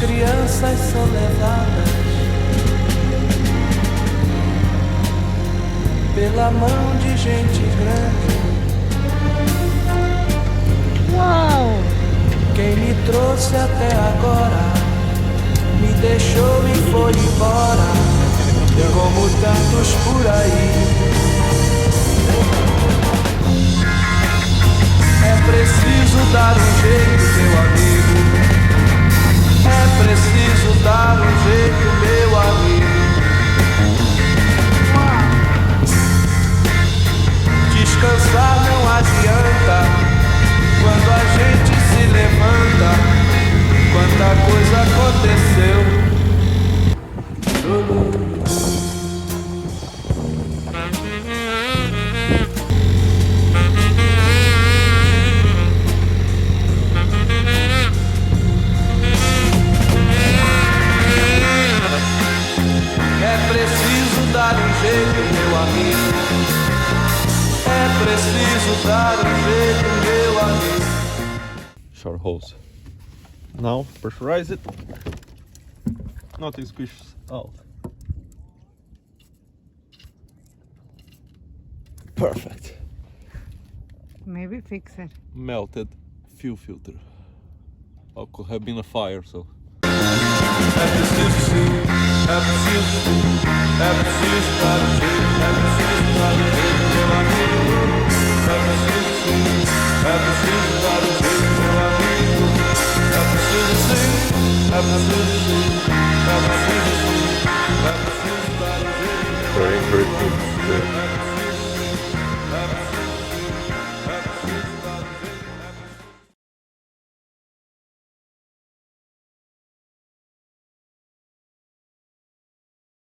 crianças são levadas pela mão de gente grande. Uau! Quem me trouxe até agora me deixou e foi embora, como tantos por aí. É preciso dar um jeito, meu amigo. É preciso dar um jeito, meu amigo. Descansar não adianta quando a gente se levanta. Quanta coisa aconteceu. É preciso dar um jeito, meu amigo. É preciso dar um jeito, meu amigo. Short hose. Now pressurize it. Nothing squishes out. Perfect. Maybe fix it. Melted fuel filter. Oh, could have been a fire, so. É preciso sim, é preciso sim, é preciso dar um jeito, é preciso dar um jeito, meu amigo. É preciso sim, é preciso dar um jeito, meu amigo. É preciso sim, é preciso sim, é preciso sim, é preciso dar um jeito. Very, very good.